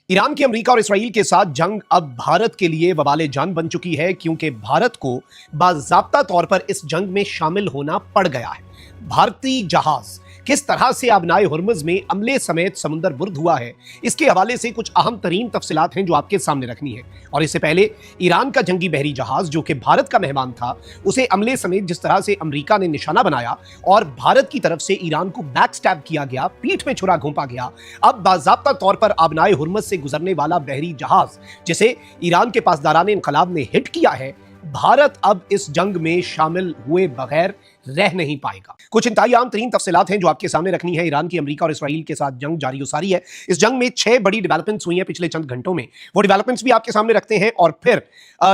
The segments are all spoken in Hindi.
ईरान की अमेरिका और इसराइल के साथ जंग अब भारत के लिए वबाले जान बन चुकी है, क्योंकि भारत को बाज़ाब्ता तौर पर इस जंग में शामिल होना पड़ गया है। भारतीय जहाज किस तरह से आबनाए हुर्मुज़ में अमले समेत समुंदर बुर्द हुआ है, इसके हवाले से कुछ अहम तरीन तफसीलात हैं जो आपके सामने रखनी है। और इससे पहले ईरान का जंगी बहरी जहाज जो कि भारत का मेहमान था, उसे अमले समेत जिस तरह से अमेरिका ने निशाना बनाया और भारत की तरफ से ईरान को बैक स्टैब किया गया, पीठ में छुरा घोंपा गया। अब बाज़ाब्ता तौर पर आबनाए हुर्मुज़ से गुजरने वाला बहरी जहाज जिसे ईरान के पासदारान इनकलाब ने हिट किया है, भारत अब इस जंग में शामिल हुए बगैर रह नहीं पाएगा। कुछ इंतहाई आम तरीन तफसीलात हैं जो आपके सामने रखनी है। ईरान की अमेरिका और इसराइल के साथ जंग जारी सारी है। इस जंग में 6 बड़ी डेवलपमेंट्स हुई हैं पिछले चंद घंटों में, वो डेवलपमेंट्स भी आपके सामने रखते हैं। और फिर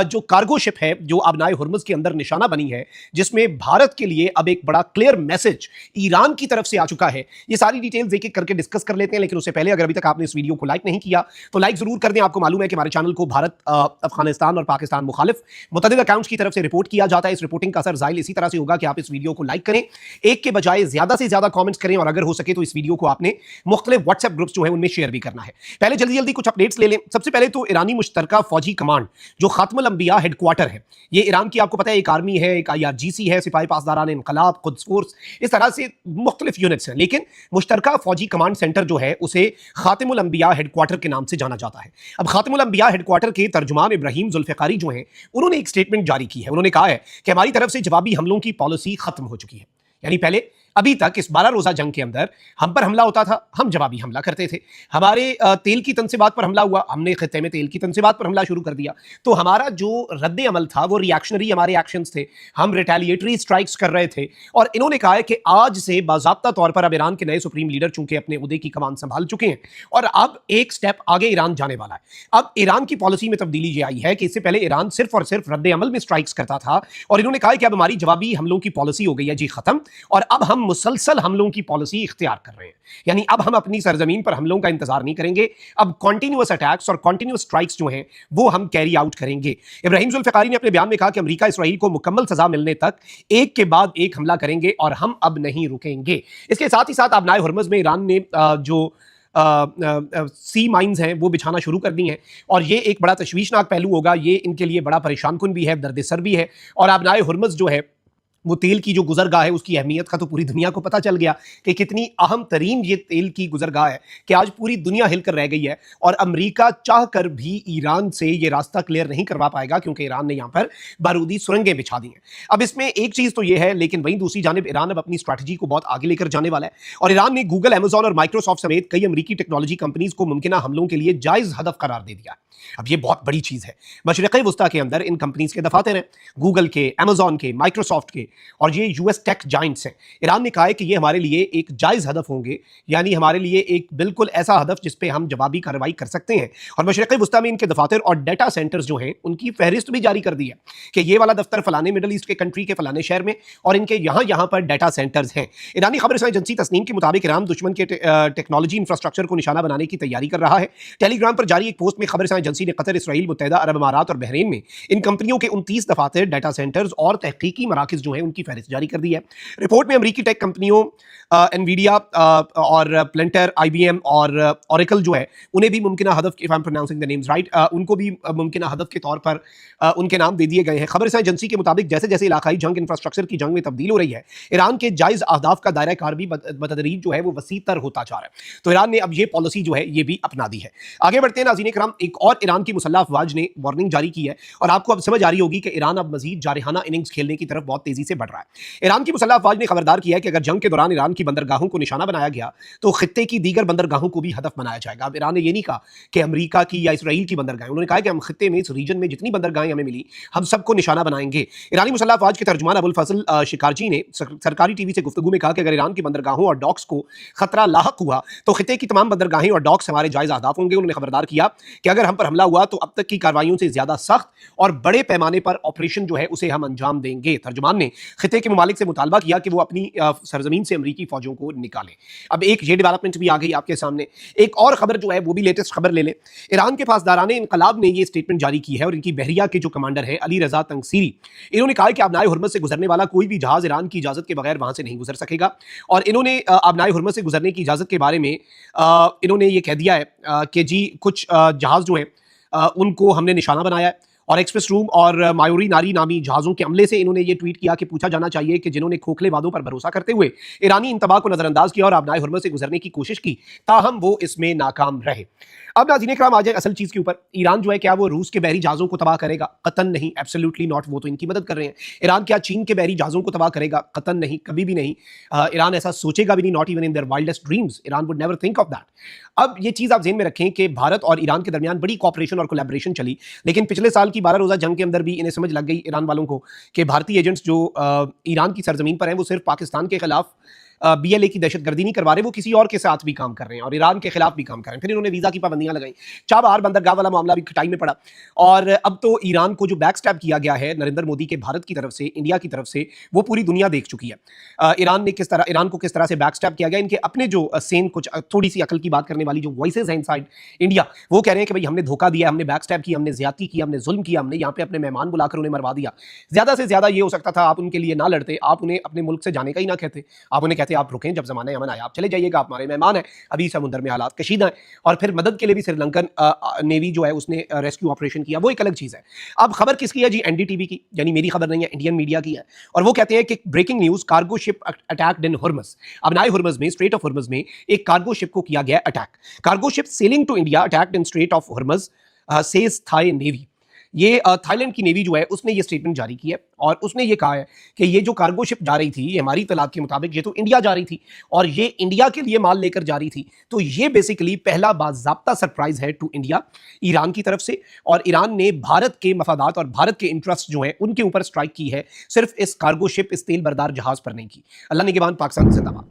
जो कार्गो शिप है जो आबनाए हुर्मुज़ के अंदर निशाना बनी है, जिसमें भारत के लिए अब एक बड़ा क्लियर मैसेज ईरान की तरफ से आ चुका है, ये सारी डिटेल्स एक एक करके डिस्कस कर लेते हैं। लेकिन उससे पहले अगर अभी तक आपने इस वीडियो को लाइक नहीं किया तो लाइक जरूर कर दें। आपको मालूम है कि हमारे चैनल को भारत, अफगानिस्तान और पाकिस्तान मुखालिफ मुतअद्दिद अकाउंट्स की तरफ से रिपोर्ट किया जाता है। इस रिपोर्टिंग का असर जाहिर इसी तरह से होगा कि आप इस वीडियो को लाइक करें, एक के बजाय ज्यादा से ज्यादा कमेंट्स करें, और अगर हो सके तो इस वीडियो को आपने मुख्तलिफ व्हाट्सएप ग्रुप्स जो है उनमें शेयर भी करना है। पहले जल्दी जल्दी कुछ अपडेट्स ले लें। सबसे पहले तो ईरानी मुश्तरका फौजी कमांड जो खातमुल अंबिया हेडक्वार्टर है, ये ईरान की आपको पता है एक आर्मी है, एक IRGC है, सिपाही पासदारान इनकलाब, कुद्स फोर्स, इस तरह से मुख्तलिफ यूनिट्स हैं। लेकिन मुश्तरका फौजी कमांड सेंटर जो है उसे खातमुल अंबिया हेडक्वार्टर के नाम से जाना जाता है। अब खातमुल अंबिया हेडक्वार्टर के तर्जुमान इब्राहिम जुल्फ़िकारी जो हैं, उन्होंने एक स्टेटमेंट जारी की है। उन्होंने कहा है कि हमारी तरफ से जवाबी हमलों की पॉलिसी खत्म हो चुकी है। यानी पहले अभी तक इस 12 रोजा जंग के अंदर हम पर हमला होता था, हम जवाबी हमला करते थे। हमारे तेल की तनसीबात पर हमला हुआ, हमने खित्ते में तेल की तनसीबात पर हमला शुरू कर दिया। तो हमारा जो रद्द अमल था वो रिएक्शनरी हमारे एक्शंस थे, हम रिटेलिएटरी स्ट्राइक्स कर रहे थे। और इन्होंने कहा है कि आज से बाज़ाब्ता तौर पर अब ईरान के नए सुप्रीम लीडर चूंकि अपने उहदे की कमान संभाल चुके हैं और अब एक स्टेप आगे ईरान जाने वाला है। अब ईरान की पॉलिसी में तब्दीली ये आई है कि इससे पहले ईरान सिर्फ और सिर्फ रद्द अमल में स्ट्राइक्स करता था, और इन्होंने कहा कि अब हमारी जवाबी हमलों की पॉलिसी हो गई है जी खत्म, और अब हम मुसलसल हमलों की पॉलिसी इख्तियार कर रहे हैं। यानी अब हम अपनी सरजमीन पर हमलों का इंतजार नहीं करेंगे, अब कॉन्टिन्यूअस अटैक्स और कॉन्टिन्यूअस स्ट्राइक्स जो हैं वो हम कैरी आउट करेंगे। इब्राहिम जुल्फ़िकारी ने अपने बयान में कहा कि अमेरिका इसराइल को मुकम्मल सजा मिलने तक एक के बाद एक हमला करेंगे और हम अब नहीं रुकेंगे। इसके साथ ही साथ आबनाए हुर्मुज़ में ईरान ने जो सी माइंस हैं वो बिछाना शुरू कर दी हैं, और ये एक बड़ा तशवीशनाक पहलू होगा। ये इनके लिए बड़ा परेशान कुन भी है, दर्द सर भी है। और आबनाए हुर्मुज़ जो है वो तेल की जो गुजरगाह है उसकी अहमियत का तो पूरी दुनिया को पता चल गया कि कितनी अहम तरीन ये तेल की गुजरगाह है कि आज पूरी दुनिया हिलकर रह गई है। और अमेरिका चाहकर भी ईरान से ये रास्ता क्लियर नहीं करवा पाएगा, क्योंकि ईरान ने यहाँ पर बारूदी सुरंगें बिछा दी हैं। अब इसमें एक चीज़ तो ये है, लेकिन वहीं दूसरी जानिब ईरान अब अपनी स्ट्रैटेजी को बहुत आगे लेकर जाने वाला है। और ईरान ने गूगल, अमेजॉन और माइक्रोसॉफ्ट समेत कई अमेरिकी टेक्नोलॉजी कंपनीज को मुमकिन हमलों के लिए जायज़ हदफ करार दे दिया। अब ये बहुत बड़ी चीज़ है। मशरिक़ वस्ता के अंदर इन कंपनीज के दफातर हैं, गूगल के, अमेजॉन के, माइक्रोसॉफ्ट के, और ये US टेक जाइंट्स हैं। ईरान ने कहा है कि ये हमारे लिए एक जायज़ हदफ होंगे, यानी हमारे लिए एक बिल्कुल ऐसा हदफ जिस पे हम जवाबी कार्रवाई कर सकते हैं। और मशरिक़ वस्ता में इनके दफातर और डाटा सेंटर्स जो हैं उनकी फहरिस्त भी जारी कर दी है कि ये वाला दफ्तर फलाने मिडल ईस्ट के कंट्री के फलाने शहर में, और इनके यहाँ पर डाटा सेंटर्स हैं। ईरानी खबर एजेंसी तस्नीम के मुताबिक ईरान दुश्मन के टेक्नोलॉजी इंफ्रास्ट्रक्चर को निशाना बनाने की तैयारी कर रहा है। टेलीग्राम पर जारी एक पोस्ट में खबर एजेंसी ने कतर, इसराइल, मुत्तहिदा अरब अमारात और बहरीन में इन कंपनियों के 29 दफातर, डाटा सेंटर्स और तहकीकी मराकज़ जो हैं उनकी फहरिस्त जारी कर दी है। रिपोर्ट में अमेरिकी टेक कंपनियों एनवीडिया और प्लेंटर, IBM और ऑरेकल जो है उन्हें भी मुमकिन हदफ, if I am pronouncing the names right, उनको भी मुमकिन हदफ के तौर पर उनके नाम दे दिए गए हैं। खबर एजेंसी के मुताबिक जैसे जैसे इलाकाई जंग इंफ्रास्ट्रक्चर की जंग में तब्दील हो रही है, ईरान के जायज़ अहदाफ का दायरा कार भी बतदरीज जो है वो वसी तर होता जा रहा है। तो ईरान ने अब ये पॉलिसी जो है ये भी अपना दी है। आगे बढ़ते हैं नाज़रीन इकराम, एक और ईरान की मुसल्लह अफवाज ने वार्निंग जारी की है, और आपको अब समझ आ रही होगी कि ईरान अब मजीद जारहाना इनिंग्स खेलने की तरफ बहुत तेजी से बढ़ रहा है। ईरान की मुसल्लह अफवाज ने खबरदार किया है कि अगर जंग के दौरान ईरान की बंदरगाहों को निशाना बनाया गया तो खित्ते की दीगर बंदरगाहों को भी हदफ बनाया जाएगा। अब ईरान ने ये नहीं कहा कि अमेरिका की या इसराइल की बंदरगाहें, उन्होंने कहा कि हम खित्ते में, इस रीजन में जितनी बंदरगाहें हमें मिली हम सबको निशाना बनाएंगे। ईरानी मुसल्लह अफवाज के तर्जुमान अबुल फजल शिकारजी ने सरकारी टीवी से गुफ्तगू में कहा कि अगर ईरान की बंदरगाहों और डॉक्स को खतरा लाहक हुआ तो खित्ते की तमाम बंदरगाहें और डॉक्स हमारे जायज़ अहदाफ होंगे। उन्होंने खबरदार किया कि अगर हम पर हमला हुआ तो अब तक की कार्रवाइयों से ज्यादा सख्त और बड़े पैमाने पर ऑपरेशन जो है उसे हम अंजाम देंगे। तर्जुमान ने खिते के ममालिक से मुतालबा किया कि वो अपनी सरजमीन से अमरीकी फौजों को निकालें। अब एक ये डेवलपमेंट भी आ गई आपके सामने। एक और खबर जो है वो भी लेटेस्ट खबर ले लें। ईरान के पासदारान इनकलाब ने ये स्टेटमेंट जारी की है और इनकी बहरिया के जो कमांडर हैं अली रजा तंगसीरी, इन्होंने कहा कि आबनाए हुर्मस से गुजरने वाला कोई भी जहाज ईरान की इजाजत के बगैर वहां से नहीं गुजर सकेगा। और इन्होंने आबनाए हुर्मस से गुजरने की इजाजत के बारे में इन्होंने ये कह दिया है कि जी कुछ जहाज जो है उनको हमने निशाना बनाया है। और एक्सप्रेस रूम और मायूरी नारी नामी जहाज़ों के अमले से इन्होंने ये ट्वीट किया कि पूछा जाना चाहिए कि जिन्होंने खोखले वादों पर भरोसा करते हुए ईरानी इंतबा को नजरअंदाज किया और आबनाए हुर्मस से गुजरने की कोशिश की, ताहम वो इसमें नाकाम रहे। अब नाज़रीन इकराम आ जाए असल चीज़ के ऊपर। ईरान जो है क्या वो रूस के बहरी जहाज़ों को तबाह करेगा? कतन नहीं, एब्सोल्युटली नॉट। वो तो इनकी मदद कर रहे हैं। ईरान क्या चीन के बहरी जहाज़ों को तबाह करेगा? कतन नहीं, कभी भी नहीं। ईरान ऐसा सोचेगा भी नहीं, not even in their wildest dreams. Iran would never think of that. अब ये चीज़ आप ज़हन में रखें कि भारत और ईरान के दरमियान बड़ी कॉपरेशन और कोलैबोरेशन चली, लेकिन पिछले साल की 12 रोज़ा जंग के अंदर भी इन्हें समझ लग गई ईरान वालों को कि भारतीय एजेंट्स जो ईरान की सरजमीन पर हैं वो सिर्फ पाकिस्तान के खिलाफ बीएलए की दहशतगर्दी नहीं करवा रहे, वो किसी और के साथ भी काम कर रहे हैं और ईरान के खिलाफ भी काम कर रहे हैं। फिर इन्होंने वीजा की पाबंदियां लगाई, चाबहार बंदरगाह वाला मामला भी खटाई में पड़ा। और अब तो ईरान को जो बैक स्टैप किया गया है नरेंद्र मोदी के भारत की तरफ से, इंडिया की तरफ से, वो पूरी दुनिया देख चुकी है। ईरान को किस तरह से बैक स्टैप किया गया। इनके अपने जो सेन कुछ थोड़ी सी अकल की बात करने वाली जो वॉइसेज हैं इनसाइड इंडिया, वो कह रहे हैं कि भाई हमने धोखा दिया, हमने बैक स्टैप किया, हमने ज्यादती की, हमने जुल्म किया, हमने यहाँ पे अपने मेहमान बुलाकर उन्हें मरवा दिया। ज्यादा से ज्यादा ये हो सकता था आप उनके लिए ना लड़ते, आप उन्हें अपने मुल्क से जाने का ही ना कहते, आप उन्हें कहते आप रुकें, जब जमाना यमन आया आप चले जाइएगा, आप हमारे मेहमान हैं, अभी समुद्र में हालात कशीदा हैं। और फिर मदद के लिए भी श्रीलंकन नेवी जो है उसने रेस्क्यू ऑपरेशन किया, वो एक अलग चीज़ है। अब खबर किसकी है जी? एनडीटीवी की, यानी मेरी खबर नहीं है, इंडियन मीडिया की है। और वो कहते हैं कि breaking news, cargo ship attacked in Hormuz. आबनाए हुर्मस में, स्ट्रेट ऑफ हुर्मस में एक कार्गो शिप को किया गया attack. Cargo ship sailing to India attacked in strait of Hormuz, says Thai navy. ये थाईलैंड की नेवी जो है उसने ये स्टेटमेंट जारी की है और उसने ये कहा है कि ये जो कार्गो शिप जा रही थी, ये हमारी इत्तलात के मुताबिक ये तो इंडिया जा रही थी और ये इंडिया के लिए माल लेकर जा रही थी। तो ये बेसिकली पहला बाज़ाब्ता सरप्राइज है टू इंडिया ईरान की तरफ से। और ईरान ने भारत के मफादात और भारत के इंटरेस्ट जो हैं उनके ऊपर स्ट्राइक की है, सिर्फ इस कार्गो शिप, इस तेल बरदार जहाज पर नहीं की। अल्लाह निगहबान, पाकिस्तान जिंदाबाद।